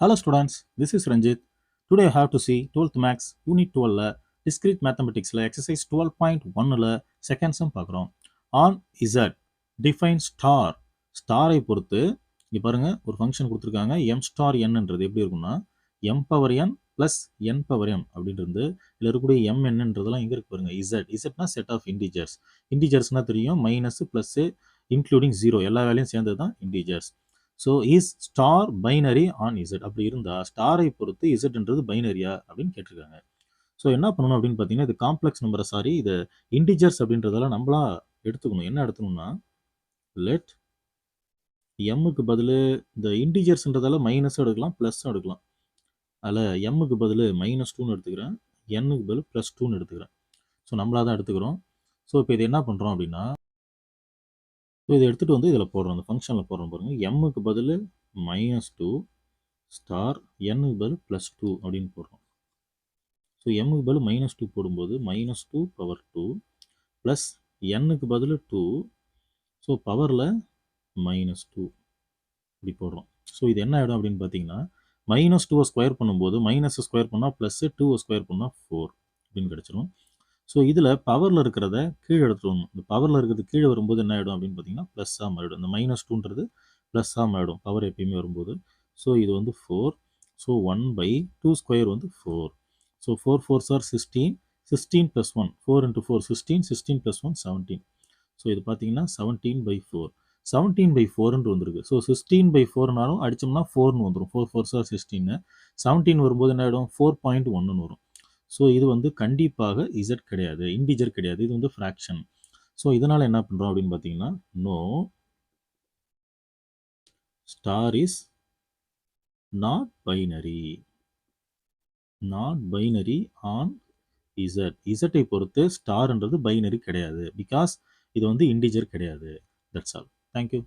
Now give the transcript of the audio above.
Hello students, this is Ranjit. Today I have to see 12th Max Unit 12 Discrete Mathematics exercise 12.1 second sum பார்க்குறோம். On Z define star ஸ்டாரை பொறுத்து இங்கே பாருங்க ஒரு function கொடுத்துருக்காங்க m star nன்றது எப்படி இருக்கும்னா m power n plus n power m அப்படின்றது இதில் இருக்கக்கூடிய m என்னன்றதெல்லாம் எங்கே இருக்கு பாருங்க இசட்னா செட் ஆஃப் இன்டிஜர்ஸ். இன்டிஜர்ஸ்னால் தெரியும் மைனஸ் ப்ளஸ்ஸு இன்க்ளூடிங் ஜீரோ எல்லா வேலையும் சேர்ந்தது தான் integers. So is star binary on Z அப்படி இருந்தால் ஸ்டாரை பொறுத்து இசட்ன்றது பைனரியா அப்படின்னு கேட்டிருக்காங்க. ஸோ என்ன பண்ணணும் அப்படின்னு பார்த்தீங்கன்னா இது காம்ப்ளெக்ஸ் நம்பரை இது இன்டிஜர்ஸ் அப்படின்றதெல்லாம் நம்மளா எடுத்துக்கணும். என்ன எடுத்துக்கணும்னா லெட் எம்முக்கு பதில் இந்த இன்டிஜர்ஸ்ன்றதால மைனஸும் எடுக்கலாம் ப்ளஸ்ஸும் எடுக்கலாம். அதில் எம்முக்கு பதில் -2ன்னு எடுத்துக்கிறேன், என்னுக்கு பதில் +2ன்னு எடுத்துக்கிறேன். ஸோ நம்மளா தான் எடுத்துக்கிறோம். ஸோ இப்போ இது என்ன பண்ணுறோம் அப்படின்னா இதை எடுத்துகிட்டு வந்து இதில் போடுறோம், அந்த ஃபங்க்ஷனில் போடுறோம் பாருங்கள். எம்முக்கு பதில் -2 ஸ்டார் என்னுக்கு பதில் +2 அப்படின்னு போடுறோம். ஸோ எம்முக்கு பதில் -2 போடும்போது -2 பவர் 2 ப்ளஸ் என்னுக்கு பதில் 2, ஸோ பவரில் -2 இப்படி போடுறோம். ஸோ இது என்ன ஆகிடும் அப்படின்னு பார்த்தீங்கன்னா -2 ஸ்கொயர் பண்ணும்போது மைனஸ் ஸ்கொயர் பண்ணால் ப்ளஸ்ஸு 2 ஸ்கொயர் பண்ணால் 4 அப்படின்னு கிடச்சிரும். ஸோ இதில் பவரில் இருக்கிறத கீழே எடுத்துருவோம். இந்த பவரில் இருக்கிறது கீழே வரும்போது என்ன ஆகிடும் அப்படின்னு பார்த்தீங்கன்னா ப்ளஸ்ஸாக மாறிடும். இந்த -2ன்றது ப்ளஸ்ஸாக மாறிடும் பவர் எப்பயுமே வரும்போது. ஸோ இது வந்து 4. ஸோ 1/2 ஸ்கொயர் வந்து 4. So 4 4s are 16, 16 + 1, 4 × 4 16, 16 + 1 17. ஸோ இது பார்த்தீங்கன்னா 17/4, 17/4ன்னு வந்திருக்கு. ஸோ 16/4னாலும் அடித்தோம்னா 4ன்னு வந்துடும். 4 4s are 16, 17 வரும்போது என்ன ஆகிடும் 4.1ன்னு வரும். ஸோ இது வந்து கண்டிப்பாக இசட் கிடையாது, இன்டிஜர் கிடையாது, இது வந்து ஃப்ராக்ஷன். ஸோ இதனால் என்ன பண்ணுறோம் அப்படின்னு பார்த்தீங்கன்னா no star is not binary, not binary on Z. இசட்டை பொறுத்து ஸ்டார்ன்றது பைனரி கிடையாது, பிகாஸ் இது வந்து இன்டிஜர் கிடையாது. That's all. தேங்க்யூ.